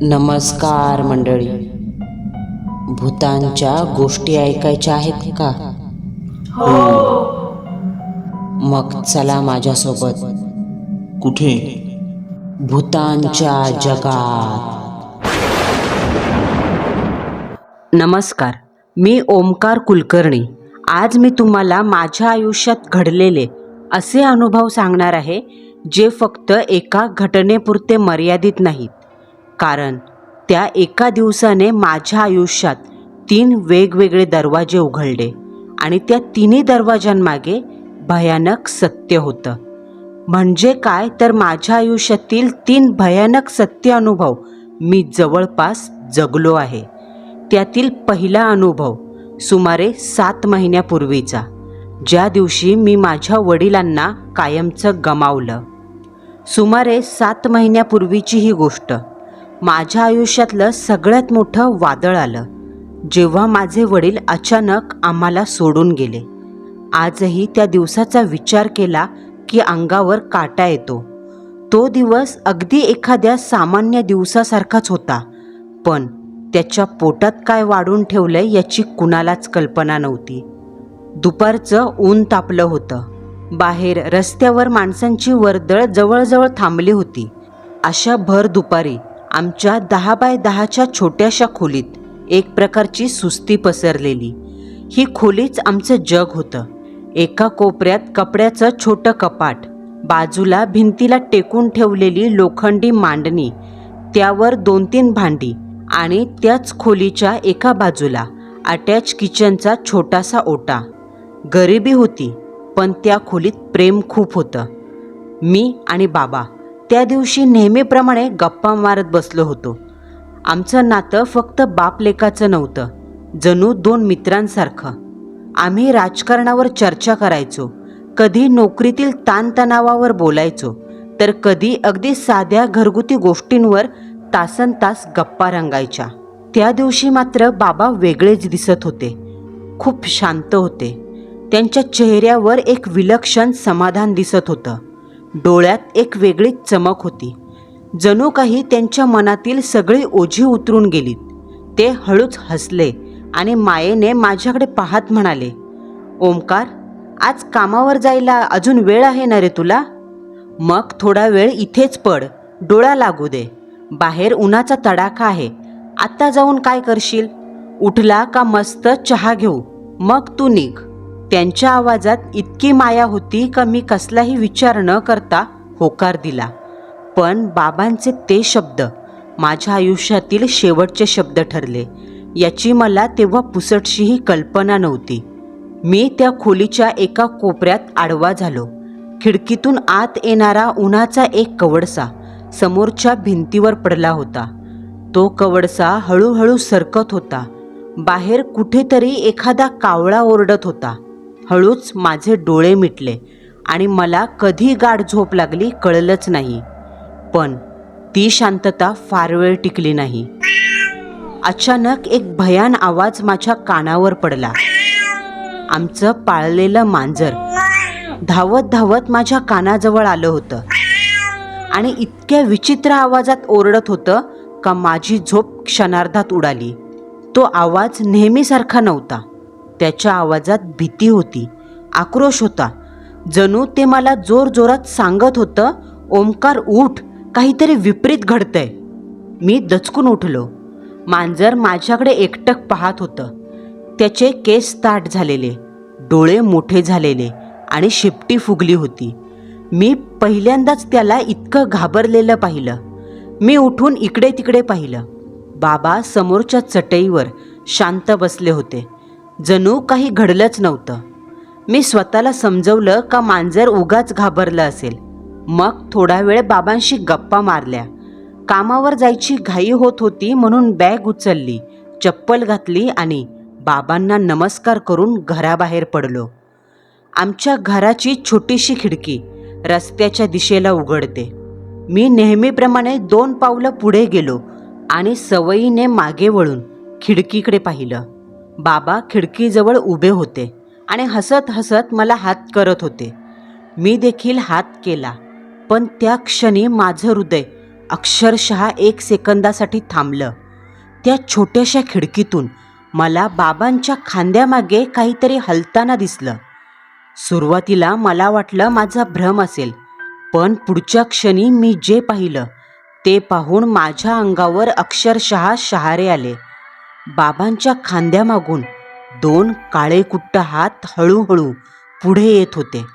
नमस्कार मंडळी. भूतांच्या गोष्टी ऐकायच्या आहेत का? मग चला माझ्यासोबत. कुठे? भूतांच्या जगात. नमस्कार, मी ओमकार कुलकर्णी. आज मी तुम्हाला माझ्या आयुष्यात घडलेले असे अनुभव सांगणार आहे जे फक्त एका घटनेपुरते मर्यादित नाहीत. कारण त्या एका दिवसाने माझ्या आयुष्यात 3 वेगवेगळे दरवाजे उघडले आणि त्या तिन्ही दरवाजांमागे भयानक सत्य होतं. म्हणजे काय तर माझ्या आयुष्यातील 3 भयानक सत्य अनुभव मी जवळपास जगलो आहे. त्यातील पहिला अनुभव सुमारे 7 महिन्यापूर्वीचा, ज्या दिवशी मी माझ्या वडिलांना कायमचं गमावलं. सुमारे 7 महिन्यापूर्वीची ही गोष्ट. माझ्या आयुष्यातलं सगळ्यात मोठं वादळ आलं जेव्हा माझे वडील अचानक आम्हाला सोडून गेले. आजही त्या दिवसाचा विचार केला की अंगावर काटा येतो. तो दिवस अगदी एखाद्या सामान्य दिवसासारखाच होता, पण त्याच्या पोटात काय वाढून ठेवलंय याची कुणालाच कल्पना नव्हती. दुपारचं ऊन तापलं होतं. बाहेर रस्त्यावर माणसांची वर्दळ जवळजवळ थांबली होती. अशा भर दुपारी आमच्या 10 बाय 10च्या छोट्याशा खोलीत एक प्रकारची सुस्ती पसरलेली. ही खोलीच आमचं जग होतं. एका कोपऱ्यात कपड्याचं छोटं कपाट, बाजूला भिंतीला टेकून ठेवलेली लोखंडी मांडणी, त्यावर 2-3 भांडी आणि त्याच खोलीच्या एका बाजूला अटॅच किचनचा छोटासा ओटा. गरिबी होती, पण त्या खोलीत प्रेम खूप होतं. मी आणि बाबा त्या दिवशी नेहमीप्रमाणे गप्पा मारत बसलो होतो. आमचं नातं फक्त बाप-लेकाचं नव्हतं, जणू 2 मित्रांसारखं. आम्ही राजकारणावर चर्चा करायचो, कधी नोकरीतील ताणतणावावर बोलायचो, तर कधी अगदी साध्या घरगुती गोष्टींवर तासनतास गप्पा रंगायच्या. त्या दिवशी मात्र बाबा वेगळेच दिसत होते. खूप शांत होते. त्यांच्या चेहऱ्यावर एक विलक्षण समाधान दिसत होतं. डोळ्यात एक वेगळीच चमक होती, जणू काही त्यांच्या मनातील सगळी ओझी उतरून गेलीत. ते हळूच हसले आणि मायेने माझ्याकडे पाहत म्हणाले, ओमकार, आज कामावर जायला अजून वेळ आहे ना रे तुला? मग थोडा वेळ इथेच पड, डोळा लागू दे. बाहेर उन्हाचा तडाखा आहे. आत्ता जाऊन काय करशील? उठला का मस्त चहा घेऊ, मग तू निघ. त्यांच्या आवाजात इतकी माया होती का मी कसलाही विचार न करता होकार दिला. पण बाबांचे ते शब्द माझ्या आयुष्यातील शेवटचे शब्द ठरले याची मला तेव्हा पुसटशीही कल्पना नव्हती. मी त्या खोलीच्या एका कोपऱ्यात आडवा झालो. खिडकीतून आत येणारा उन्हाचा एक कवडसा समोरच्या भिंतीवर पडला होता. तो कवडसा हळूहळू सरकत होता. बाहेर कुठेतरी एखादा कावळा ओरडत होता. हळूच माझे डोळे मिटले आणि मला कधी गाढ झोप लागली कळलंच नाही. पण ती शांतता फार वेळ टिकली नाही. अचानक एक भयान आवाज माझ्या कानावर पडला. आमचं पाळलेलं मांजर धावत धावत माझ्या कानाजवळ आलं होतं आणि इतक्या विचित्र आवाजात ओरडत होतं का माझी झोप क्षणार्धात उडाली. तो आवाज नेहमीसारखा नव्हता. त्याच्या आवाजात भीती होती, आक्रोश होता. जणू ते मला जोरजोरात सांगत होतं, ओमकार उठ, काहीतरी विपरीत घडतंय. मी दचकून उठलो. मांजर माझ्याकडे एकटक पाहत होतं. त्याचे केस ताठ झालेले, डोळे मोठे झालेले आणि शेपटी फुगली होती. मी पहिल्यांदाच त्याला इतकं घाबरलेलं पाहिलं. मी उठून इकडे तिकडे पाहिलं. बाबा समोरच्या चटईवर शांत बसले होते, जणू काही घडलंच नव्हतं. मी स्वतःला समजवलं का मांजर उगाच घाबरलं असेल. मग थोडा वेळ बाबांशी गप्पा मारल्या. कामावर जायची घाई होत होती म्हणून बॅग उचलली, चप्पल घातली आणि बाबांना नमस्कार करून घराबाहेर पडलो. आमच्या घराची छोटीशी खिडकी रस्त्याच्या दिशेला उघडते. मी नेहमीप्रमाणे 2 पावलं पुढे गेलो आणि सवयीने मागे वळून खिडकीकडे पाहिलं. बाबा खिडकीजवळ उभे होते आणि हसत हसत मला हात करत होते. मी देखील हात केला, पण त्या क्षणी माझं हृदय अक्षरशः 1 सेकंदासाठी थांबलं. त्या छोट्याशा खिडकीतून मला बाबांच्या खांद्यामागे काहीतरी हलताना दिसलं. सुरुवातीला मला वाटलं माझा भ्रम असेल, पण पुढच्या क्षणी मी जे पाहिलं ते पाहून माझ्या अंगावर अक्षरशः शहारे आले. बाबांच्या खांद्यामागून 2 काळेकुट्ट हात हळूहळू पुढे येत होते.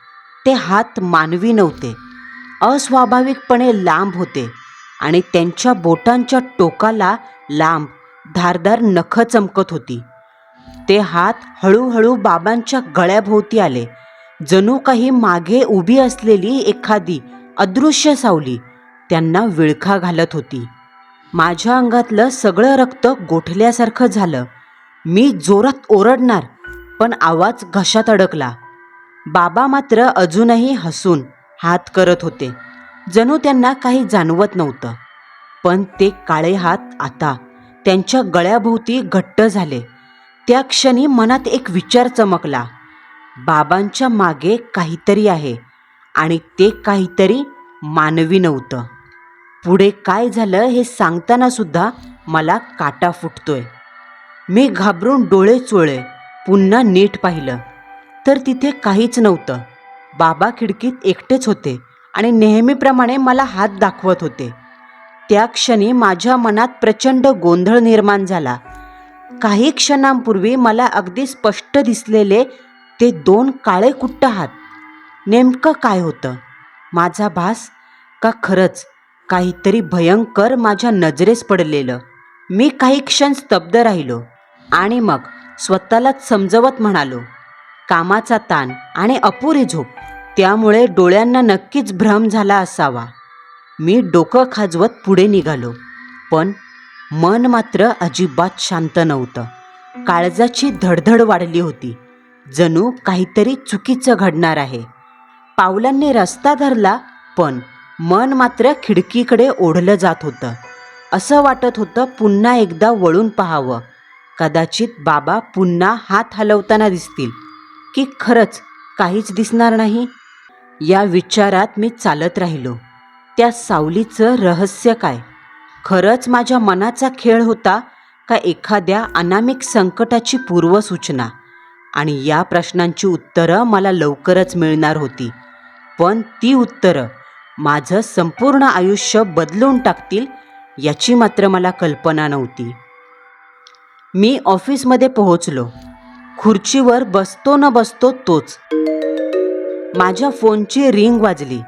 ते हात मानवी नव्हते, अस्वाभाविकपणे लांब होते आणि त्यांच्या बोटांच्या टोकाला लांब धारदार नखं चमकत होती. ते हात हळूहळू बाबांच्या गळ्याभोवती आले, जणू काही मागे उभी असलेली एखादी अदृश्य सावली त्यांना विळखा घालत होती. माझ्या अंगातलं सगळं रक्त गोठल्यासारखं झालं. मी जोरात ओरडणार, पण आवाज घशात अडकला. बाबा मात्र अजूनही हसून हात करत होते, जणू त्यांना काही जाणवत नव्हतं. पण ते काळे हात आता त्यांच्या गळ्याभोवती घट्ट झाले. त्या क्षणी मनात एक विचार चमकला. बाबांच्या मागे काहीतरी आहे आणि ते काहीतरी मानवी नव्हतं. पुढे काय झालं हे सांगताना सुद्धा मला काटा फुटतोय. मी घाबरून डोळे चोळले. पुन्हा नीट पाहिलं तर तिथे काहीच नव्हतं. बाबा खिडकीत एकटेच होते आणि नेहमीप्रमाणे मला हात दाखवत होते. त्या क्षणी माझ्या मनात प्रचंड गोंधळ निर्माण झाला. काही क्षणांपूर्वी मला अगदी स्पष्ट दिसलेले ते 2 काळेकुट्ट हात नेमकं काय होतं? माझा भास का खरंच काहीतरी भयंकर माझ्या नजरेस पडलेलं? मी काही क्षण स्तब्ध राहिलो आणि मग स्वतःलाच समजवत म्हणालो, कामाचा ताण आणि अपुरी झोप, त्यामुळे डोळ्यांना नक्कीच भ्रम झाला असावा. मी डोकं खाजवत पुढे निघालो, पण मन मात्र अजिबात शांत नव्हतं. काळजाची धडधड वाढली होती, जणू काहीतरी चुकीचं घडणार आहे. पावलांनी रस्ता धरला, पण मन मात्र खिडकीकडे ओढलं जात होतं. असं वाटत होतं पुन्हा एकदा वळून पाहावं. कदाचित बाबा पुन्हा हात हलवताना दिसतील, की खरंच काहीच दिसणार नाही. या विचारात मी चालत राहिलो. त्या सावलीचं रहस्य काय? खरंच माझ्या मनाचा खेळ होता का एखाद्या अनामिक संकटाची पूर्वसूचना? आणि या प्रश्नांची उत्तरं मला लवकरच मिळणार होती, पण ती उत्तरं माझं संपूर्ण आयुष्य बदलून टाकतील याची मात्र मला कल्पना नव्हती. मी ऑफिसमध्ये पोहोचलो. खुर्चीवर बसतो न बसतो तोच. माझ्या फोनची रिंग वाजली.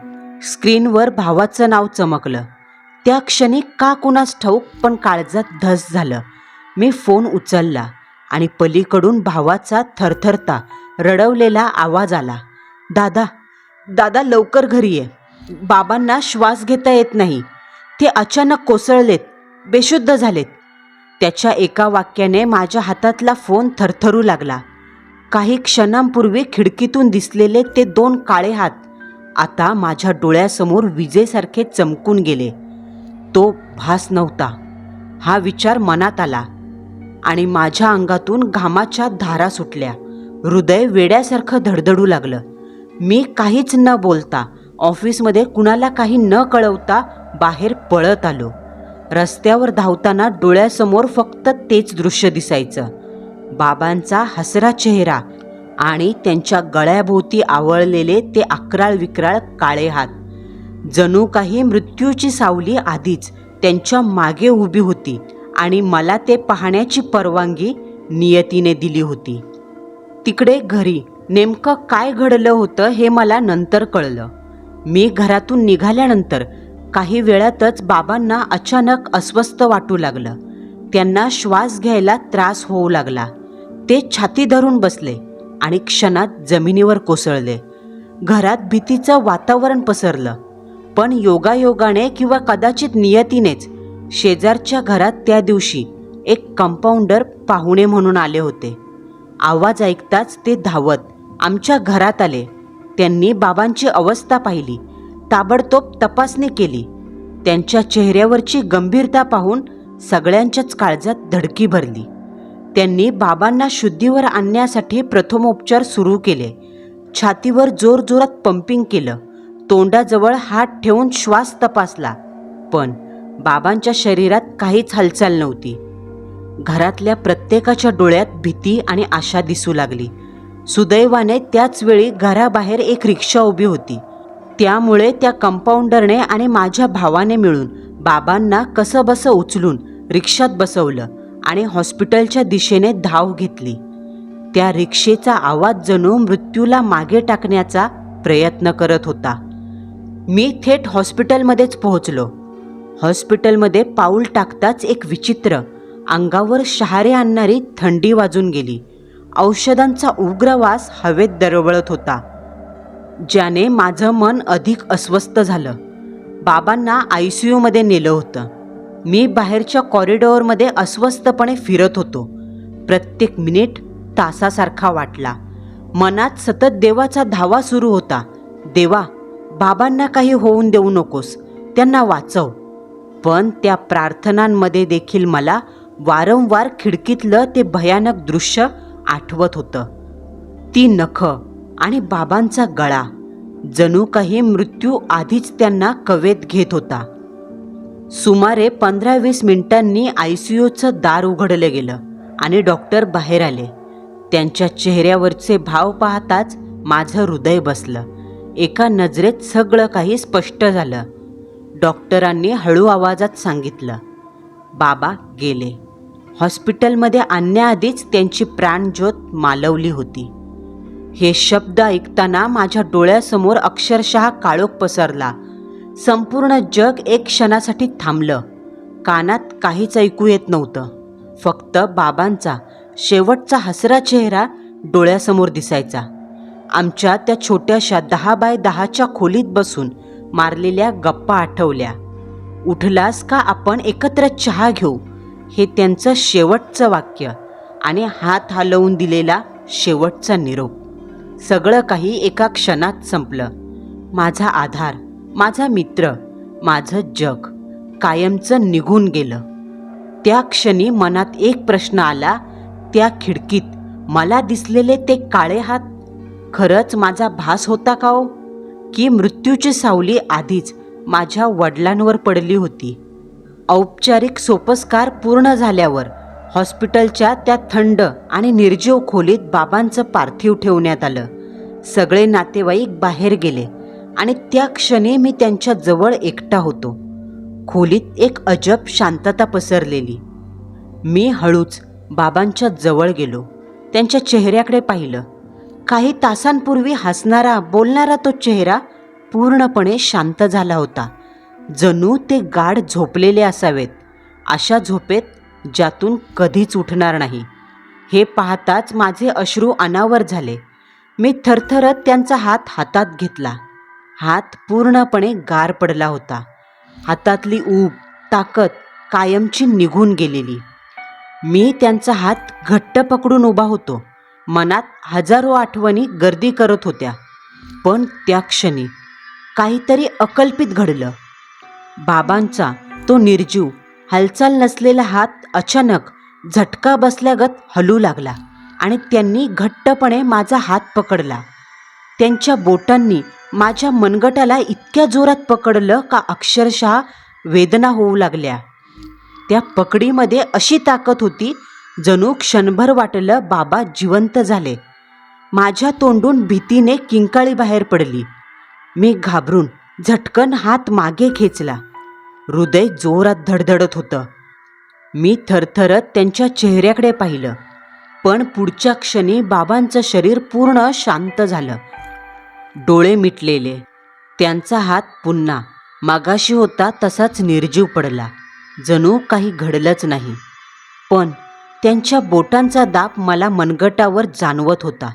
स्क्रीनवर भावाचं नाव चमकलं. त्या क्षणी का कुणास ठाऊक, पण काळजात धस झालं. मी फोन उचलला आणि पलीकडून भावाचा थरथरता रडवलेला आवाज आला, दादा दादा लवकर घरी ये. बाबांना श्वास घेता येत नाही. ते अचानक कोसळलेत, बेशुद्ध झालेत. त्याच्या एका वाक्याने माझ्या हातातला फोन थरथरू लागला. काही क्षणांपूर्वी खिडकीतून दिसलेले ते 2 काळे हात आता माझ्या डोळ्यासमोर विजेसारखे चमकून गेले. तो भास नव्हता, हा विचार मनात आला आणि माझ्या अंगातून घामाच्या धारा सुटल्या. हृदय वेड्यासारखं धडधडू लागलं. मी काहीच न बोलता, ऑफिसमध्ये कुणाला काही न कळवता बाहेर पळत आलो. रस्त्यावर धावताना डोळ्यासमोर फक्त तेच दृश्य दिसायचं. बाबांचा हसरा चेहरा आणि त्यांच्या गळ्याभोवती आवळलेले ते अक्राळ विक्राळ काळे हात. जणू काही मृत्यूची सावली आधीच त्यांच्या मागे उभी होती आणि मला ते पाहण्याची परवानगी नियतीने दिली होती. तिकडे घरी नेमकं काय घडलं होतं हे मला नंतर कळलं. मी घरातून निघाल्यानंतर काही वेळातच बाबांना अचानक अस्वस्थ वाटू लागलं. त्यांना श्वास घ्यायला त्रास होऊ लागला. ते छाती धरून बसले आणि क्षणात जमिनीवर कोसळले. घरात भीतीचं वातावरण पसरलं. पण योगायोगाने किंवा कदाचित नियतीनेच शेजारच्या घरात त्या दिवशी एक कंपाऊंडर पाहुणे म्हणून आले होते. आवाज ऐकताच ते धावत आमच्या घरात आले. त्यांनी बाबांची अवस्था पाहिली, ताबडतोब तपासणी केली. त्यांच्या चेहऱ्यावरची गंभीरता पाहून सगळ्यांच्याच काळजात धडकी भरली. त्यांनी बाबांना शुद्धीवर आणण्यासाठी प्रथमोपचार सुरू केले. छातीवर जोरजोरात पंपिंग केलं. तोंडाजवळ हात ठेवून श्वास तपासला, पण बाबांच्या शरीरात काहीच हालचाल नव्हती. घरातल्या प्रत्येकाच्या डोळ्यात भीती आणि आशा दिसू लागली. सुदैवाने त्याच वेळी घराबाहेर एक रिक्षा उभी होती. त्यामुळे त्या कंपाऊंडरने आणि माझ्या भावाने मिळून बाबांना कसंबसं उचलून रिक्षात बसवलं आणि हॉस्पिटलच्या दिशेने धाव घेतली. त्या रिक्षेचा आवाज जणू मृत्यूला मागे टाकण्याचा प्रयत्न करत होता. मी थेट हॉस्पिटलमध्येच पोहोचलो. हॉस्पिटलमध्ये पाऊल टाकताच एक विचित्र, अंगावर शहारे आणणारी थंडी वाजून गेली. औषधांचा उग्र वास हवेत दरवळत होता, ज्याने माझं मन अधिक अस्वस्थ झालं. बाबांना ICUमध्ये नेलं होतं. मी बाहेरच्या कॉरिडॉरमध्ये अस्वस्थपणे फिरत होतो. प्रत्येक मिनिट तासासारखा वाटला. मनात सतत देवाचा धावा सुरू होता. देवा, बाबांना काही होऊन देऊ नकोस, त्यांना वाचव. पण त्या प्रार्थनांमध्ये देखील मला वारंवार खिडकीतलं ते भयानक दृश्य आठवत होतं. ती नखं आणि बाबांचा गळा, जणू काही मृत्यू आधीच त्यांना कवेत घेत होता. सुमारे 15-20 मिनिटांनी ICUचं दार उघडलं गेलं आणि डॉक्टर बाहेर आले. त्यांच्या चेहऱ्यावरचे भाव पाहताच माझं हृदय बसलं. एका नजरेत सगळं काही स्पष्ट झालं. डॉक्टरांनी हळू आवाजात सांगितलं, बाबा गेले. हॉस्पिटलमध्ये आणण्याआधीच त्यांची प्राणज्योत मालवली होती. हे शब्द ऐकताना माझ्या डोळ्यासमोर अक्षरशः काळोख पसरला. संपूर्ण जग एक क्षणासाठी थांबलं. कानात काहीच ऐकू येत नव्हतं. फक्त बाबांचा शेवटचा हसरा चेहरा डोळ्यासमोर दिसायचा. आमच्या त्या छोट्याशा 10 बाय 10च्या खोलीत बसून मारलेल्या गप्पा आठवल्या. उठलास का आपण एकत्र चहा घेऊ, हे त्यांचं शेवटचं वाक्य आणि हात हलवून दिलेला शेवटचा निरोप. सगळं काही एका क्षणात संपलं. माझा आधार, माझा मित्र, माझं जग कायमचं निघून गेलं. त्या क्षणी मनात एक प्रश्न आला. त्या खिडकीत मला दिसलेले ते काळे हात खरंच माझा भास होता का हो? की मृत्यूची सावली आधीच माझ्या वडिलांवर पडली होती? औपचारिक सोपस्कार पूर्ण झाल्यावर हॉस्पिटलच्या त्या थंड आणि निर्जीव खोलीत बाबांचं पार्थिव ठेवण्यात आलं. सगळे नातेवाईक बाहेर गेले आणि त्या क्षणी मी त्यांच्या जवळ एकटा होतो. खोलीत एक अजब शांतता पसरलेली. मी हळूच बाबांच्या जवळ गेलो. त्यांच्या चेहऱ्याकडे पाहिलं. काही तासांपूर्वी हसणारा, बोलणारा तो चेहरा पूर्णपणे शांत झाला होता. जणू ते गाढ झोपलेले असावेत, अशा झोपेत ज्यातून कधीच उठणार नाही. हे पाहताच माझे अश्रू अनावर झाले. मी थरथरत त्यांचा हात हातात घेतला. हात पूर्णपणे गार पडला होता. हातातली ऊब, ताकद कायमची निघून गेलेली. मी त्यांचा हात घट्ट पकडून उभा होतो. मनात हजारो आठवणी गर्दी करत होत्या. पण त्या क्षणी काहीतरी अकल्पित घडलं. बाबांचा तो निर्जीव, हालचाल नसलेला हात अचानक झटका बसल्यागत हलू लागला आणि त्यांनी घट्टपणे माझा हात पकडला. त्यांच्या बोटांनी माझ्या मनगटाला इतक्या जोरात पकडलं का अक्षरशः वेदना होऊ लागल्या. त्या पकडीमध्ये अशी ताकद होती, जणू क्षणभर वाटलं बाबा जिवंत झाले. माझ्या तोंडून भीतीने किंकाळी बाहेर पडली. मी घाबरून झटकन हात मागे खेचला. हृदय जोरात धडधडत होतं. मी थरथरत त्यांच्या चेहऱ्याकडे पाहिलं. पण पुढच्या क्षणी बाबांचं शरीर पूर्ण शांत झालं. डोळे मिटलेले. त्यांचा हात पुन्हा मागाशी होता तसाच निर्जीव पडला, जणू काही घडलंच नाही. पण त्यांच्या बोटांचा दाब मला मनगटावर जाणवत होता.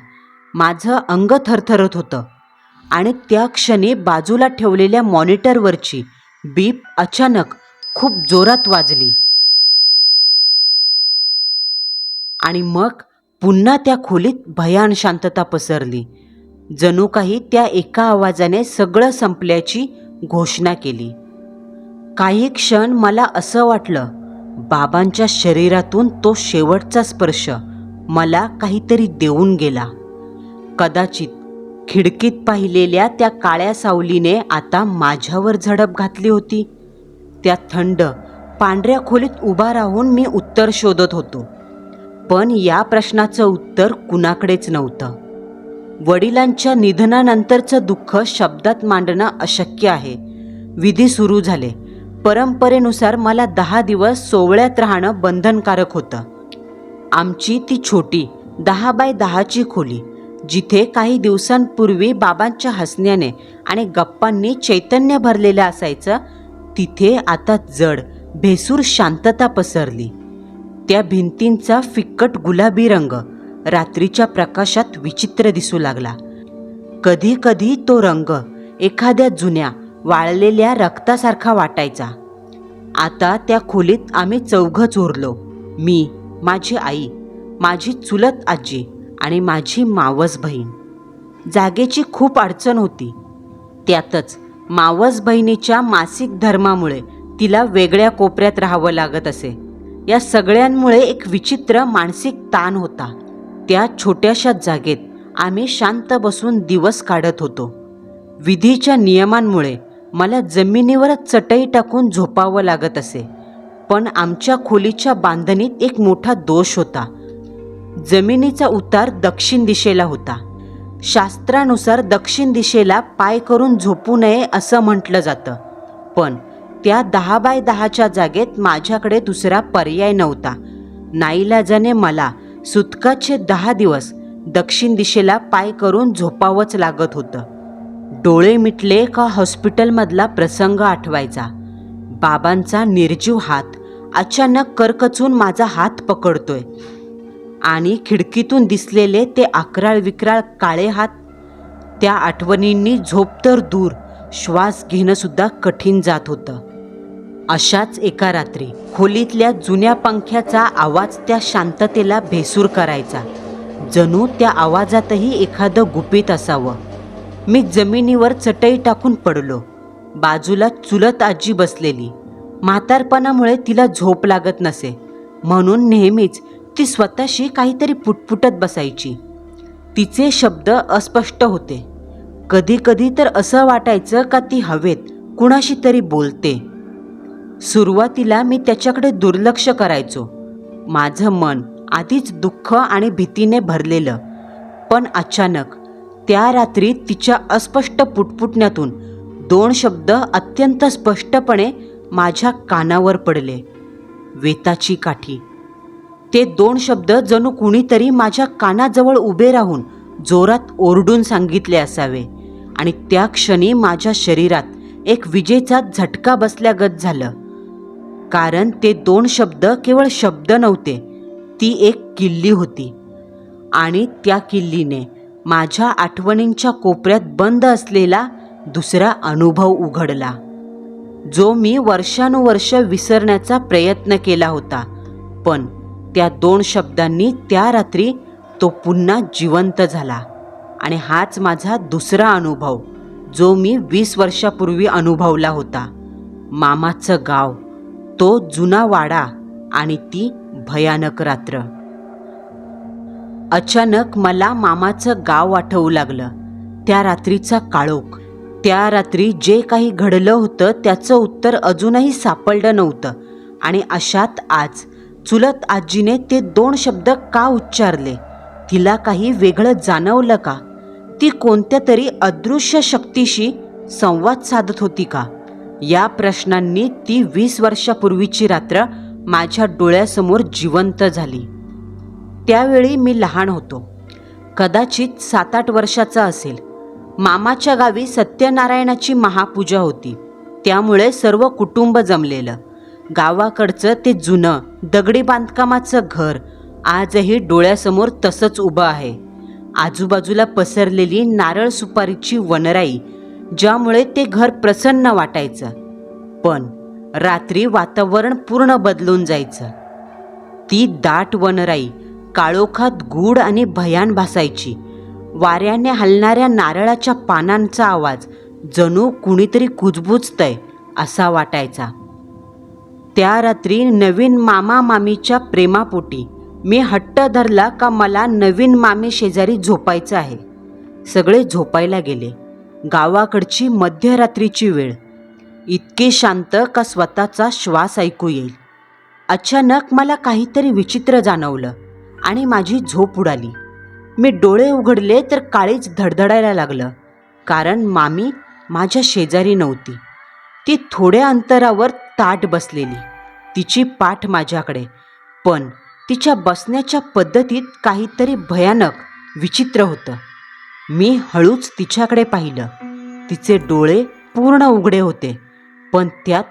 माझं अंग थरथरत होतं आणि त्या क्षणी बाजूला ठेवलेल्या मॉनिटरवरची बीप अचानक खूप जोरात वाजली. आणि मग पुन्हा त्या खोलीत भयान शांतता पसरली. जणू काही त्या एका आवाजाने सगळं संपल्याची घोषणा केली. काही क्षण मला असं वाटलं, बाबांच्या शरीरातून तो शेवटचा स्पर्श मला काहीतरी देऊन गेला. कदाचित खिडकीत पाहिलेल्या त्या काळ्या सावलीने आता माझ्यावर झडप घातली होती. त्या थंड पांढऱ्या खोलीत उभा राहून मी उत्तर शोधत होतो. पण या प्रश्नाचं उत्तर कुणाकडेच नव्हतं. वडिलांच्या निधनानंतरचं दुःख शब्दात मांडणं अशक्य आहे. विधी सुरू झाले. परंपरेनुसार मला 10 दिवस सोवळ्यात राहणं बंधनकारक होतं. आमची ती छोटी 10 बाय 10ची खोली, जिथे काही दिवसांपूर्वी बाबांच्या हसण्याने आणि गप्पांनी चैतन्य भरलेलं असायचं, तिथे आता जड भेसूर शांतता पसरली. त्या भिंतींचा फिक्कट गुलाबी रंग रात्रीच्या प्रकाशात विचित्र दिसू लागला. कधी कधी तो रंग एखाद्या जुन्या वाळलेल्या रक्तासारखा वाटायचा. आता त्या खोलीत आम्ही चौघंच उरलो. मी, माझी आई, माझी चुलत आजी आणि माझी मावस बहीण. जागेची खूप अडचण होती. त्यातच मावस बहिणीच्या मासिक धर्मामुळे तिला वेगळ्या कोपऱ्यात राहावं लागत असे. या सगळ्यांमुळे एक विचित्र मानसिक ताण होता. त्या छोट्याशा जागेत आम्ही शांत बसून दिवस काढत होतो. विधीच्या नियमांमुळे मला जमिनीवरच चटई टाकून झोपावं लागत असे. पण आमच्या खोलीच्या बांधणीत एक मोठा दोष होता. जमिनीचा उतार दक्षिण दिशेला होता. शास्त्रानुसार दक्षिण दिशेला पाय करून झोपू नये असं म्हटलं जातं. पण त्या 10 बाय 10च्या जागेत माझ्याकडे दुसरा पर्याय नव्हता. नाईलाजाने मला सुतकाचे 10 दिवस दक्षिण दिशेला पाय करून झोपावंच लागत होतं. डोळे मिटले का हॉस्पिटलमधला प्रसंग आठवायचा. बाबांचा निर्जीव हात अचानक करकचून माझा हात पकडतोय आणि खिडकीतून दिसलेले ते अकराळ विक्राळ काळे हात. त्या आठवणींनी झोप तर दूर, श्वास घेणंसुद्धा कठीण जात होतं. अशाच एका रात्री खोलीतल्या जुन्या पंख्याचा आवाज त्या शांततेला भेसूर करायचा. जणू त्या आवाजातही एखादं गुपित असावं. मी जमिनीवर चटई टाकून पडलो. बाजूला चुलत आजी बसलेली. म्हातारपणामुळे तिला झोप लागत नसे, म्हणून नेहमीच ती स्वतःशी काहीतरी पुटपुटत बसायची. तिचे शब्द अस्पष्ट होते. कधी कधी तर असं वाटायचं का ती हवेत कुणाशी तरी बोलते. सुरुवातीला मी त्याच्याकडे दुर्लक्ष करायचो. माझं मन आधीच दुःख आणि भीतीने भरलेलं. पण अचानक त्या रात्री तिच्या अस्पष्ट पुटपुटण्यातून 2 शब्द अत्यंत स्पष्टपणे माझ्या कानावर पडले. वेताची काठी. ते 2 शब्द जणू कुणीतरी माझ्या कानाजवळ उभे राहून जोरात ओरडून सांगितले असावे. आणि त्या क्षणी माझ्या शरीरात एक विजेचा झटका बसल्यागत झालं. कारण ते 2 शब्द केवळ शब्द नव्हते, ती एक किल्ली होती. आणि त्या किल्लीने माझ्या आठवणींच्या कोपऱ्यात बंद असलेला दुसरा अनुभव उघडला, जो मी वर्षानुवर्ष विसरण्याचा प्रयत्न केला होता. पण त्या 2 शब्दांनी त्या रात्री तो पुन्हा जिवंत झाला. आणि हाच माझा दुसरा अनुभव, जो मी 20 वर्षापूर्वी अनुभवला होता. मामाचं गाव, तो जुना वाडा आणि ती भयानक रात्र. अचानक मला मामाचं गाव आठवू लागलं. त्या रात्रीचा काळोख, त्या रात्री जे काही घडलं होतं त्याचं उत्तर अजूनही सापडलं नव्हतं. आणि अशात आज चुलत आजीने ते 2 शब्द का उच्चारले? तिला काही वेगळं जाणवलं का? ती कोणत्या तरी अदृश्य शक्तीशी संवाद साधत होती का? या प्रश्नांनी ती 20 वर्षापूर्वीची रात्र माझ्या डोळ्यासमोर जिवंत झाली. त्यावेळी मी लहान होतो, कदाचित 7-8 वर्षाचा असेल. मामाच्या गावी सत्यनारायणाची महापूजा होती, त्यामुळे सर्व कुटुंब जमलेलं. गावाकडचं ते जुनं दगडी बांधकामाचं घर आजही डोळ्यासमोर तसंच उभं आहे. आजूबाजूला पसरलेली नारळ सुपारीची वनराई, ज्यामुळे ते घर प्रसन्न वाटायचं. पण रात्री वातावरण पूर्ण बदलून जायचं. ती दाट वनराई काळोखात गूढ आणि भयान भासायची. वाऱ्याने हलणाऱ्या नारळाच्या पानांचा आवाज जणू कुणीतरी कुजबुजतंय असा वाटायचा. त्या रात्री नवीन मामा मामीच्या प्रेमापोटी मी हट्ट धरला का मला नवीन मामी शेजारी झोपायचं आहे. सगळे झोपायला गेले. गावाकडची मध्यरात्रीची वेळ. इतकी शांत का स्वतःचा श्वास ऐकू येईल. अचानक मला काहीतरी विचित्र जाणवलं आणि माझी झोप उडाली. मी डोळे उघडले तर काळीच धडधडायला लागलं, कारण मामी माझ्या शेजारी नव्हती. ती थोड्या अंतरावर ताठ बसलेली, तिची पाठ माझ्याकडे. पण तिच्या बसण्याच्या पद्धतीत काहीतरी भयानक विचित्र होतं. मी हळूच तिच्याकडे पाहिलं. तिचे डोळे पूर्ण उघडे होते, पण त्यात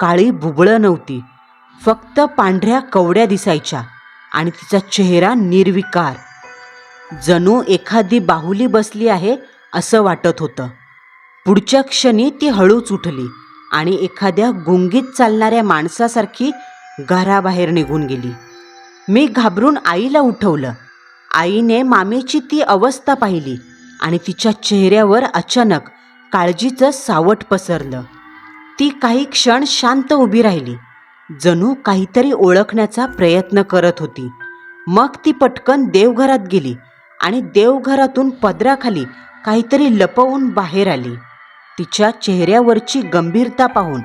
काळी बुबळं नव्हती, फक्त पांढऱ्या कवड्या दिसायच्या आणि तिचा चेहरा निर्विकार, जणू एखादी बाहुली बसली आहे असं वाटत होतं. पुढच्या क्षणी ती हळूच उठली आणि एखाद्या गुंगीत चालणाऱ्या माणसासारखी घराबाहेर निघून गेली. मी घाबरून आईला उठवलं. आईने मामीची ती अवस्था पाहिली आणि तिच्या चेहऱ्यावर अचानक काळजीचं सावट पसरलं. ती काही क्षण शांत उभी राहिली, जणू काहीतरी ओळखण्याचा प्रयत्न करत होती. मग ती पटकन देवघरात गेली आणि देवघरातून पदराखाली काहीतरी लपवून बाहेर आली. तिच्या चेहऱ्यावरची गंभीरता पाहून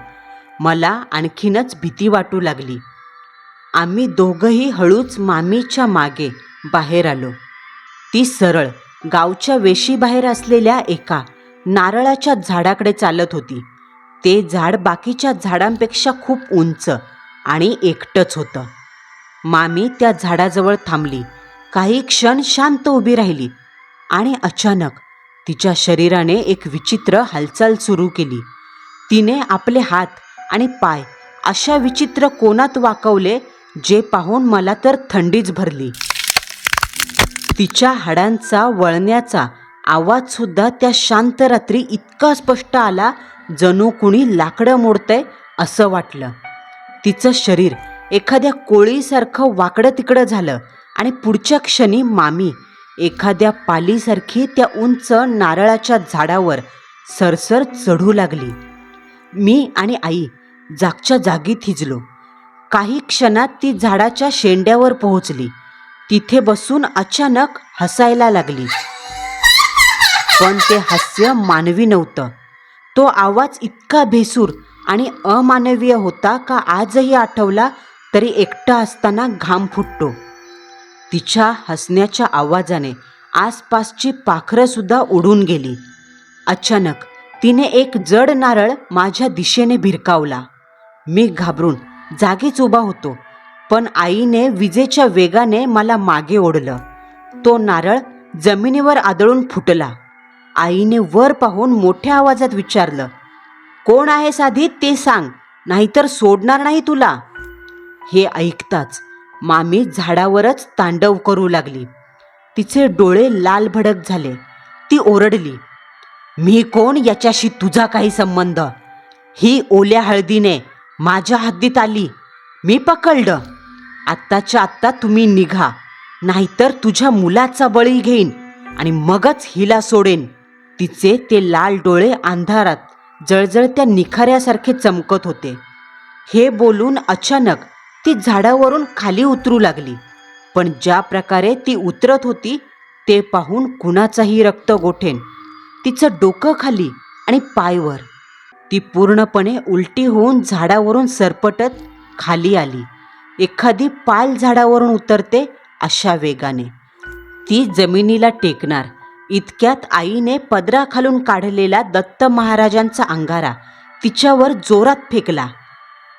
मला आणखीनच भीती वाटू लागली. आम्ही दोघंही हळूच मामीच्या मागे बाहेर आलो. ती सरळ गावच्या वेशीबाहेर असलेल्या एका नारळाच्या झाडाकडे चालत होती. ते झाड बाकीच्या झाडांपेक्षा खूप उंच आणि एकटंच होतं. मामी त्या झाडाजवळ थांबली, काही क्षण शांत उभी राहिली आणि अचानक तिच्या शरीराने एक विचित्र हालचाल सुरू केली. तिने आपले हात आणि पाय अशा विचित्र कोनात वाकवले, जे पाहून मला तर थंडीच भरली. तिच्या हाडांचा वळण्याचा आवाजसुद्धा त्या शांत रात्री इतका स्पष्ट आला, जणू कुणी लाकडं मोडतंय असं वाटलं. तिचं शरीर एखाद्या कोळीसारखं वाकडं तिकडं झालं आणि पुढच्या क्षणी मामी एखाद्या पालीसारखी त्या उंच नारळाच्या झाडावर सरसर चढू लागली. मी आणि आई जागच्या जागी थिजलो. काही क्षणात ती झाडाच्या शेंड्यावर पोहोचली. तिथे बसून अचानक हसायला लागली. पण ते हास्य मानवी नव्हतं. तो आवाज इतका भेसूर आणि अमानवीय होता का आजही आठवला तरी एकटा असताना घाम फुटतो. तिच्या हसण्याच्या आवाजाने आसपासची पाखरंसुद्धा उडून गेली. अचानक तिने एक जड नारळ माझ्या दिशेने भिरकावला. मी घाबरून जागीच उभा होतो, पण आईने विजेच्या वेगाने मला मागे ओढलं. तो नारळ जमिनीवर आदळून फुटला. आईने वर पाहून मोठ्या आवाजात विचारलं, "कोण आहेस आधी ते सांग, नाहीतर सोडणार नाही तुला." हे ऐकताच मामी झाडावरच तांडव करू लागली. तिचे डोळे लाल भडक झाले. ती ओरडली, "मी कोण याच्याशी तुझा काही संबंध? ही ओल्या हळदीने माझ्या हद्दीत आली, मी पकडलं. आत्ताच्या आत्ता तुम्ही निघा, नाहीतर तुझ्या मुलाचा बळी घेईन आणि मगच हिला सोडेन." तिचे ते लाल डोळे अंधारात जळजळत्या निखाऱ्यासारखे चमकत होते. हे बोलून अचानक ती झाडावरून खाली उतरू लागली. पण ज्या प्रकारे ती उतरत होती ते पाहून कुणाचाही रक्त गोठेन. तिचं डोकं खाली आणि पायवर. ती पूर्णपणे उलटी होऊन झाडावरून सरपटत खाली आली, एखादी पाल झाडावरून उतरते अशा वेगाने. ती जमिनीला टेकणार इतक्यात आईने पदराखालून काढलेला दत्त महाराजांचा अंगारा तिच्यावर जोरात फेकला.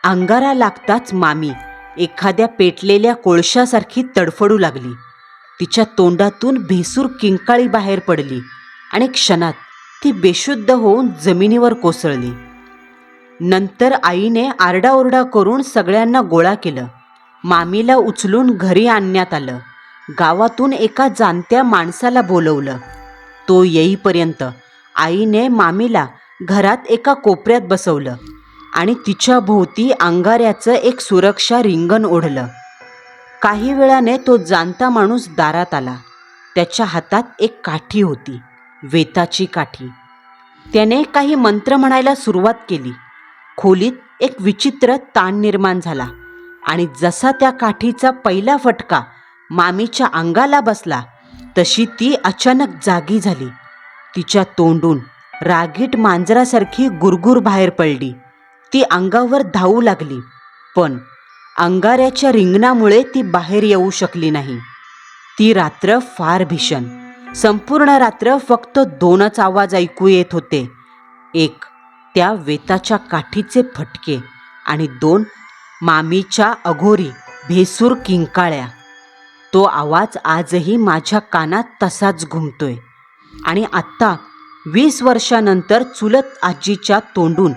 अंगारा लागताच मामी एखाद्या पेटलेल्या कोळशासारखी तडफडू लागली. तिच्या तोंडातून भेसूर किंकाळी बाहेर पडली आणि क्षणात ती बेशुद्ध होऊन जमिनीवर कोसळली. नंतर आईने आरडाओरडा करून सगळ्यांना गोळा केलं. मामीला उचलून घरी आणण्यात आलं. गावातून एका जाणत्या माणसाला बोलवलं. तो येईपर्यंत आईने मामीला घरात एका कोपऱ्यात बसवलं आणि तिच्या भोवती अंगाऱ्याचं एक सुरक्षा रिंगण ओढलं. काही वेळाने तो जाणता माणूस दारात आला. त्याच्या हातात एक काठी होती, वेताची काठी. त्याने काही मंत्र म्हणायला सुरुवात केली. खोलीत एक विचित्र ताण निर्माण झाला आणि जसा त्या काठीचा पहिला फटका मामीच्या अंगाला बसला तशी ती अचानक जागी झाली. तिच्या तोंडून रागीट मांजरासारखी गुरगुर बाहेर पडली ती अंगावर धावू लागली, पण अंगाऱ्याच्या रिंगणामुळे ती बाहेर येऊ शकली नाही. ती रात्र फार भीषण. संपूर्ण रात्र फक्त 2च आवाज ऐकू येत होते. एक, त्या वेताच्या काठीचे फटके, आणि 2, मामीच्या अघोरी भेसूर किंकाळ्या. तो आवाज आजही माझ्या कानात तसाच घुमतोय. आणि आत्ता 20 वर्षानंतर चुलत आजीच्या तोंडून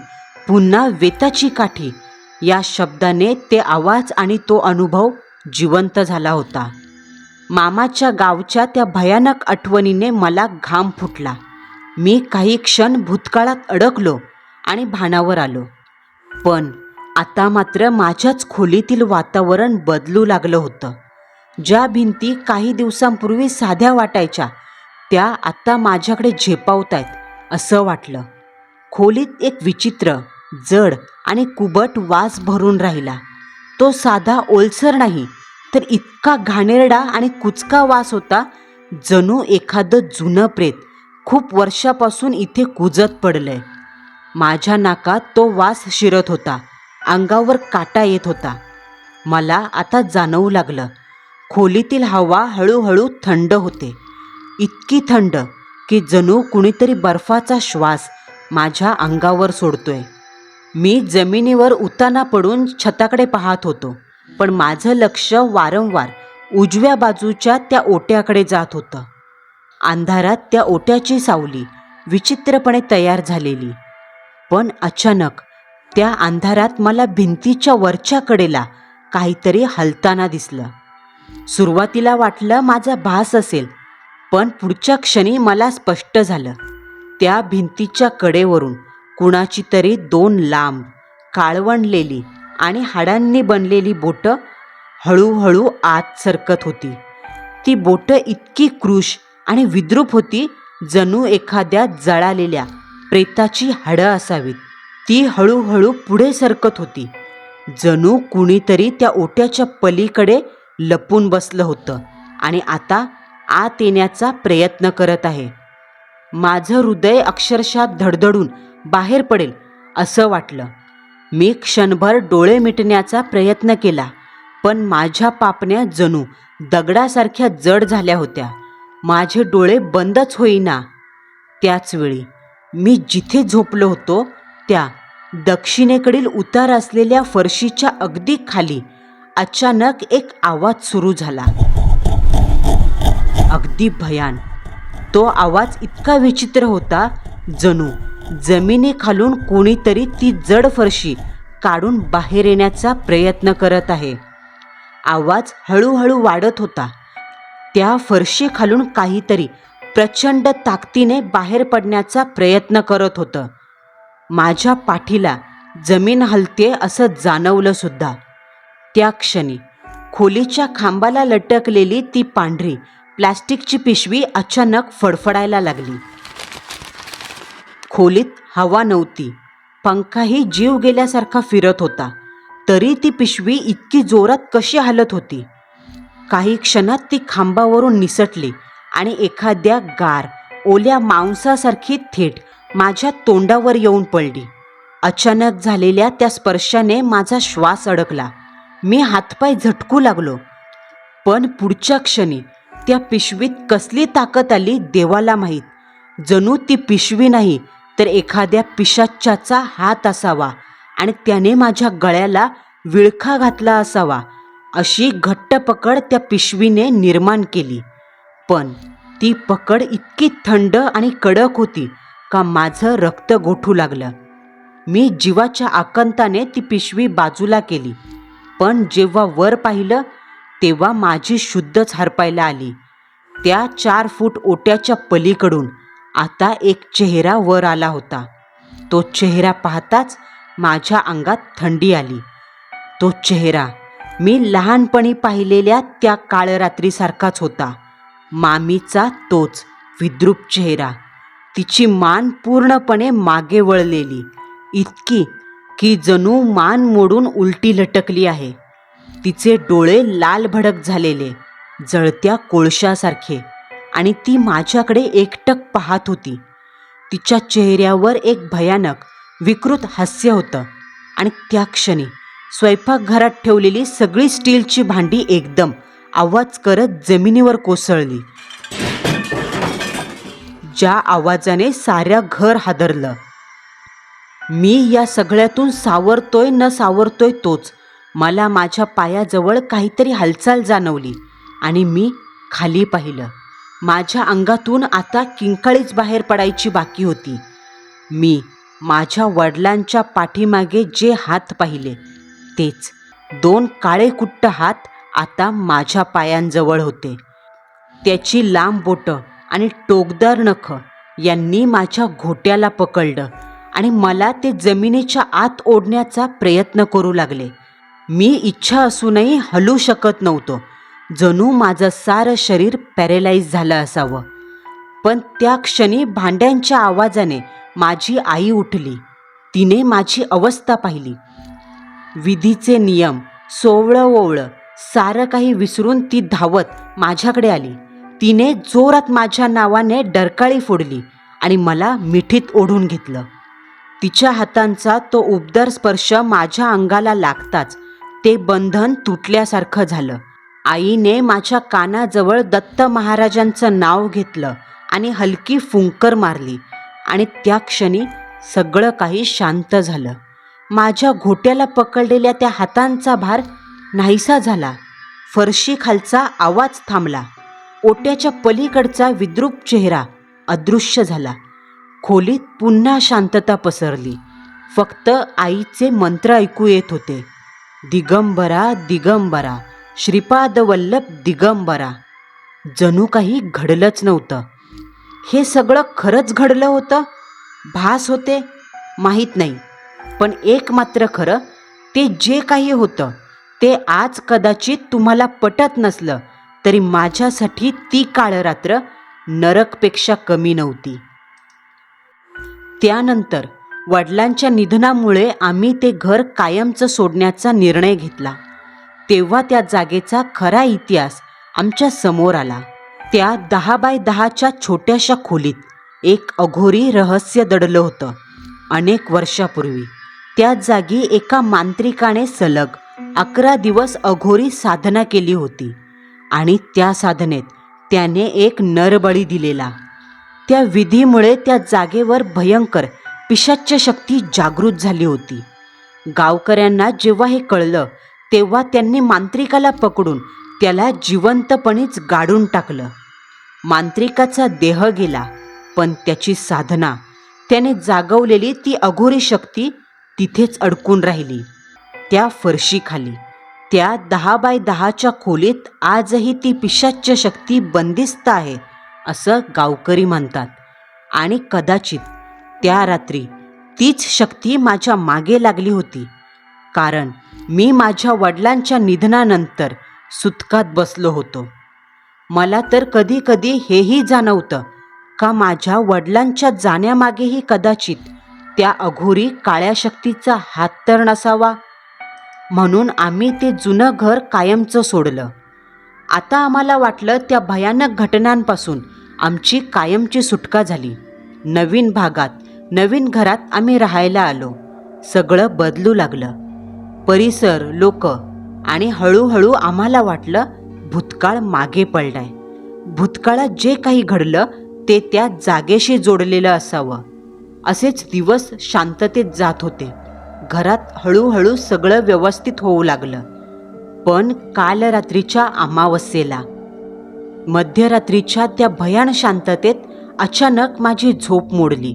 पुन्हा वेताची काठी या शब्दाने ते आवाज आणि तो अनुभव जिवंत झाला होता. मामाच्या गावच्या त्या भयानक आठवणीने मला घाम फुटला. मी काही क्षण भूतकाळात अडकलो आणि भानावर आलो. पण आता मात्र माझ्याच खोलीतील वातावरण बदलू लागलं होतं. ज्या भिंती काही दिवसांपूर्वी साध्या वाटायच्या त्या आता माझ्याकडे झेपावतायत असं वाटलं. खोलीत एक विचित्र, जड आणि कुबट वास भरून राहिला. तो साधा ओलसर नाही, तर इतका घाणेरडा आणि कुचका वास होता, जणू एखादं जुनं प्रेत खूप वर्षापासून इथे कुजत पडलंय. माझ्या नाकात तो वास शिरत होता, अंगावर काटा येत होता. मला आता जाणवू लागलं, खोलीतील हवा हळूहळू थंड होते. इतकी थंड की जणू कुणीतरी बर्फाचा श्वास माझ्या अंगावर सोडतोय. मी जमिनीवर उताना पडून छताकडे पाहत होतो, पण माझं लक्ष वारंवार उजव्या बाजूच्या त्या ओट्याकडे जात होतं. अंधारात त्या ओट्याची सावली विचित्रपणे तयार झालेली. पण अचानक त्या अंधारात मला भिंतीच्या वरच्या कडेला काहीतरी हलताना दिसलं. सुरुवातीला वाटलं माझा भास असेल, पण पुढच्या क्षणी मला स्पष्ट झालं. त्या भिंतीच्या कडेवरून कुणाची तरी 2 लांब, काळवंडलेली आणि हाडांनी बनलेली बोटं हळूहळू आत सरकत होती. ती बोटं इतकी क्रूश आणि विद्रूप होती, जणू एखाद्या जळालेल्या प्रेताची हाडं असावीत. ती हळूहळू पुढे सरकत होती, जणू कुणीतरी त्या ओट्याच्या पलीकडे लपून बसलं होतं आणि आता आत येण्याचा प्रयत्न करत आहे. माझं हृदय अक्षरशः धडधडून बाहेर पडेल असं वाटलं. मी क्षणभर डोळे मिटण्याचा प्रयत्न केला, पण माझ्या पापण्या जणू दगडासारख्या जड झाल्या होत्या. माझे डोळे बंदच होईना. त्याचवेळी मी जिथे झोपलो होतो त्या दक्षिणेकडील उतार असलेल्या फरशीच्या अगदी खाली अचानक एक आवाज सुरू झाला. अगदी भयान. तो आवाज इतका विचित्र होता, जणू जमिनीखालून कोणीतरी ती जड फरशी काढून बाहेर येण्याचा प्रयत्न करत आहे. आवाज हळूहळू वाढत होता. त्या फरशीखालून काहीतरी प्रचंड ताकदीने बाहेर पडण्याचा प्रयत्न करत होतं. माझ्या पाठीला जमीन हलते असं जाणवलं सुद्धा. त्या क्षणी खोलीच्या खांबाला लटकलेली ती पांढरी प्लॅस्टिकची पिशवी अचानक फडफडायला लागली. खोलीत हवा नव्हती. पंखाही जीव गेल्यासारखा फिरत होता. तरी ती पिशवी इतकी जोरात कशी हलत होती? काही क्षणात ती खांबावरून निसटली आणि एखाद्या गार, ओल्या मांसासारखी थेट माझ्या तोंडावर येऊन पडली. अचानक झालेल्या त्या स्पर्शाने माझा श्वास अडकला. मी हातपाय झटकू लागलो. पण पुढच्या क्षणी त्या पिशवीत कसली ताकद आली देवाला माहीत. जणू ती पिशवी नाही, तर एखाद्या पिशाच्याचा हात असावा आणि त्याने माझ्या गळ्याला विळखा घातला असावा. अशी घट्ट पकड त्या पिशवीने निर्माण केली. पण ती पकड इतकी थंड आणि कडक होती का माझं रक्त गोठू लागलं. मी जीवाच्या आकांताने ती पिशवी बाजूला केली. पण जेव्हा वर पाहिलं तेव्हा माझी शुद्धच हरपायला आली. त्या 4 फूट ओट्याच्या पलीकडून आता एक चेहरा वर आला होता. तो चेहरा पाहताच माझ्या अंगात थंडी आली. तो चेहरा मी लहानपणी पाहिलेल्या त्या काळरात्रीसारखाच होता. मामीचा तोच विद्रूप चेहरा. तिची मान पूर्णपणे मागे वळलेली, इतकी की जणू मान मोडून उलटी लटकली आहे. तिचे डोळे लाल भडक झालेले, जळत्या कोळशासारखे, आणि ती माझ्याकडे एकटक पाहत होती. तिच्या चेहऱ्यावर एक भयानक, विकृत हास्य होतं. आणि त्या क्षणी स्वयंपाकघरात ठेवलेली सगळी स्टीलची भांडी एकदम आवाज करत जमिनीवर कोसळली. ज्या आवाजाने साऱ्या घर हादरलं. मी या सगळ्यातून सावरतोय न सावरतोय तोच. मला माझ्या पायाजवळ काहीतरी हालचाल जाणवली आणि मी खाली पाहिलं. माझ्या अंगातून आता किंकाळीच बाहेर पडायची बाकी होती. मी माझ्या वडिलांच्या पाठीमागे जे हात पाहिले तेच 2 काळेकुट्ट हात आता माझ्या पायांजवळ होते. त्याची लांब बोटं आणि टोकदार नखं यांनी माझ्या घोट्याला पकडलं आणि मला ते जमिनीच्या आत ओढण्याचा प्रयत्न करू लागले. मी इच्छा असूनही हलू शकत नव्हतो. जणू माझं सारं शरीर पॅरेलाइज झालं असावं. पण त्या क्षणी भांड्यांच्या आवाजाने माझी आई उठली. तिने माझी अवस्था पाहिली. विधीचे नियम, सोवळं-ओवळं सारं काही विसरून ती धावत माझ्याकडे आली. तिने जोरात माझ्या नावाने डरकाळी फोडली आणि मला मिठीत ओढून घेतलं. तिच्या हातांचा तो उबदार स्पर्श माझ्या अंगाला लागताच ते बंधन तुटल्यासारखं झालं. आईने माझ्या कानाजवळ दत्त महाराजांचं नाव घेतलं आणि हलकी फुंकर मारली आणि त्या क्षणी सगळं काही शांत झालं. माझ्या घोट्याला पकडलेल्या त्या हातांचा भार नाहीसा झाला. फरशीखालचा आवाज थांबला. ओट्याच्या पलीकडचा विद्रूप चेहरा अदृश्य झाला. खोलीत पुन्हा शांतता पसरली. फक्त आईचे मंत्र ऐकू येत होते. दिगंबरा दिगंबरा, श्रीपाद वल्लभ दिगंबरा. जणू काही घडलंच नव्हतं. हे सगळं खरंच घडलं होतं? भास होते? माहीत नाही. पण एक मात्र खरं, ते जे काही होतं ते आज कदाचित तुम्हाला पटत नसलं तरी माझ्यासाठी ती काळरात्र नरकपेक्षा कमी नव्हती. त्यानंतर वडिलांच्या निधनामुळे आम्ही ते घर कायमचं सोडण्याचा निर्णय घेतला. तेव्हा त्या जागेचा खरा इतिहास आमच्या समोर आला. त्या 10 बाय 10च्या छोट्याशा खोलीत एक अघोरी रहस्य दडलं होतं. अनेक वर्षापूर्वी त्या जागी एका मांत्रिकाने सलग 11 दिवस अघोरी साधना केली होती आणि त्या साधनेत त्याने एक नरबळी दिलेला. त्या विधीमुळे त्या जागेवर भयंकर पिशाच्य शक्ती जागृत झाली होती. गावकऱ्यांना जेव्हा हे कळलं तेव्हा त्यांनी मांत्रिकाला पकडून त्याला जिवंतपणीच गाडून टाकलं. मांत्रिकाचा देह गेला, पण त्याची साधना, त्याने जागवलेली ती अघोरी शक्ती तिथेच अडकून राहिली. त्या फरशीखाली, त्या 10 बाय 10च्या खोलीत आजही ती पिशाच्य शक्ती बंदिस्त आहे असं गावकरी म्हणतात. आणि कदाचित त्या रात्री तीच शक्ती माझ्या मागे लागली होती. कारण मी माझ्या वडिलांच्या निधनानंतर सुतकात बसलो होतो. मला तर कधी कधी हेही जाणवतं का माझ्या वडिलांच्या जाण्यामागेही कदाचित त्या अघोरी काळ्या शक्तीचा हात तर नसावा. म्हणून आम्ही ते जुनं घर कायमचं सोडलं. आता आम्हाला वाटलं त्या भयानक घटनांपासून आमची कायमची सुटका झाली. नवीन भागात, नवीन घरात आम्ही राहायला आलो. सगळं बदलू लागलं. परिसर, लोक आणि हळूहळू आम्हाला वाटलं भूतकाळ मागे पडलाय. भूतकाळात जे काही घडलं ते त्या जागेशी जोडलेलं असावं. असेच दिवस शांततेत जात होते. घरात हळूहळू सगळं व्यवस्थित होऊ लागलं. पण काल रात्रीच्या अमावस्येला, मध्यरात्रीच्या त्या भयान शांततेत अचानक माझी झोप मोडली.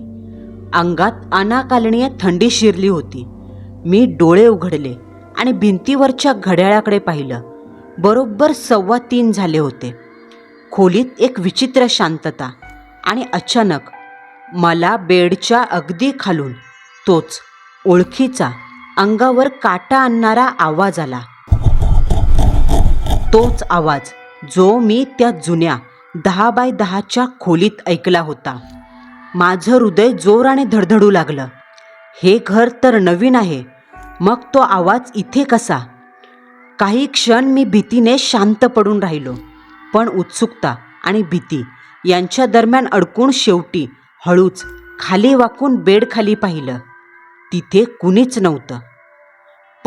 अंगात अनाकालनीय थंडी शिरली होती. मी डोळे उघडले आणि भिंतीवरच्या घड्याळाकडे पाहिलं. बरोबर 3:15 झाले होते. खोलीत एक विचित्र शांतता आणि अचानक मला बेडच्या अगदी खालून तोच ओळखीचा, अंगावर काटा आणणारा आवाज आला. तोच आवाज जो मी त्या जुन्या 10 बाय 10च्या खोलीत ऐकला होता. माझं हृदय जोराने धडधडू लागलं. हे घर तर नवीन आहे, मग तो आवाज इथे कसा? काही क्षण मी भीतीने शांत पडून राहिलो. पण उत्सुकता आणि भीती यांच्या दरम्यान अडकून शेवटी हळूच खाली वाकून बेड खाली पाहिलं. तिथे कुणीच नव्हतं.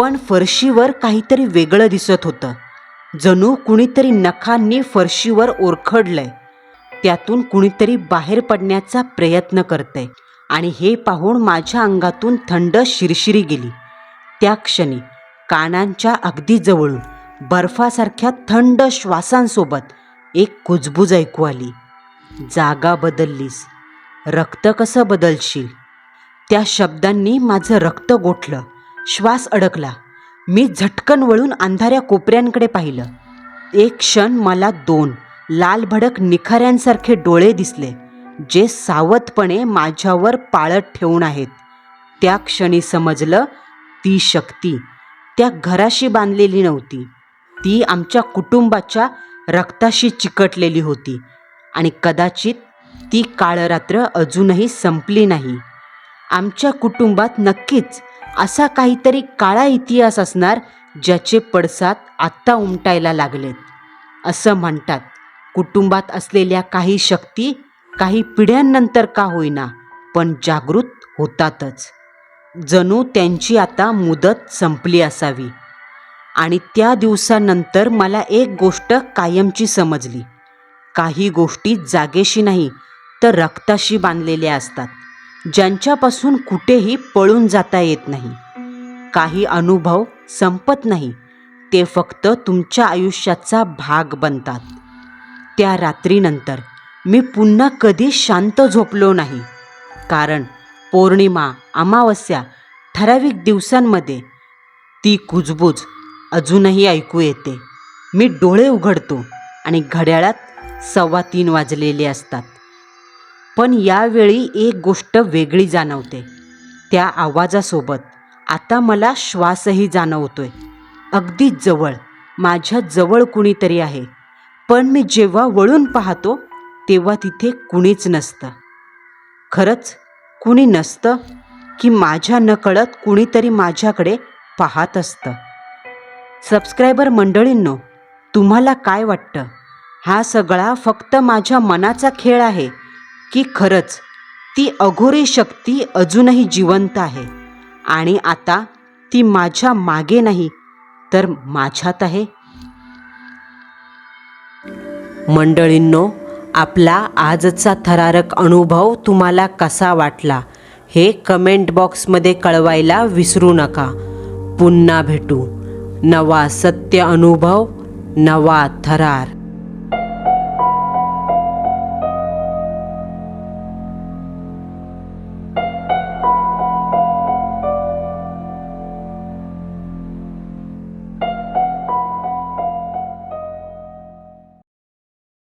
पण फरशीवर काहीतरी वेगळं दिसत होतं. जणू कुणीतरी नखांनी फरशीवर ओरखडलंय. त्यातून कुणीतरी बाहेर पडण्याचा प्रयत्न करतंय. आणि हे पाहून माझ्या अंगातून थंड शिरशिरी गेली. त्या क्षणी कानांच्या अगदी जवळून बर्फासारख्या थंड श्वासांसोबत एक कुजबूज ऐकू आली. जागा बदललीस, रक्त कसं बदलशील? त्या शब्दांनी माझं रक्त गोठलं, श्वास अडकला. मी झटकन वळून अंधाऱ्या कोपऱ्यांकडे पाहिलं. एक क्षण मला 2 लाल भडक निखाऱ्यांसारखे डोळे दिसले, जे सावधपणे माझ्यावर पाळत ठेवून आहेत. त्या क्षणी समजलं, ती शक्ती त्या घराशी बांधलेली नव्हती. ती आमच्या कुटुंबाच्या रक्ताशी चिकटलेली होती. आणि कदाचित ती काळरात्र अजूनही संपली नाही. आमच्या कुटुंबात नक्कीच असा काहीतरी काळा इतिहास असणार, ज्याचे पडसाद आत्ता उमटायला लागलेत. असं म्हणतात, कुटुंबात असलेल्या काही शक्ती काही पिढ्यांनंतर का होईना पण जागृत होतातच. जणू त्यांची आता मुदत संपली असावी. आणि त्या दिवसानंतर मला एक गोष्ट कायमची समजली. काही गोष्टी जागेशी नाही तर रक्ताशी बांधलेल्या असतात, ज्यांच्यापासून कुठेही पळून जाता येत नाही. काही अनुभव संपत नाही, ते फक्त तुमच्या आयुष्याचा भाग बनतात. त्या रात्रीनंतर मी पुन्हा कधी शांत झोपलो नाही. कारण पौर्णिमा, अमावस्या, ठराविक दिवसांमध्ये ती कुजबूज अजूनही ऐकू येते. मी डोळे उघडतो आणि घड्याळात 3:15 वाजलेले असतात. पण यावेळी एक गोष्ट वेगळी जाणवते. त्या आवाजासोबत आता मला श्वासही जाणवतोय. अगदी जवळ, माझ्या जवळ कुणीतरी आहे. पण मी जेव्हा वळून पाहतो तेव्हा तिथे कुणीच नसतं. खरंच कुणी नसतं, की माझ्या नकळत कुणीतरी माझ्याकडे पाहत असतं? सबस्क्रायबर मंडळींनो, तुम्हाला काय वाटतं? हा सगळा फक्त माझ्या मनाचा खेळ आहे, की खरंच ती अघोरी शक्ती अजूनही जिवंत आहे आणि आता ती माझ्या मागे नाही तर माझ्यात आहे? मंडळींनो, आपला आजचा थरारक अनुभव तुम्हाला कसा वाटला हे कमेंट बॉक्समध्ये कळवायला विसरू नका. पुन्हा भेटू. नवा सत्य अनुभव, नवा थरार.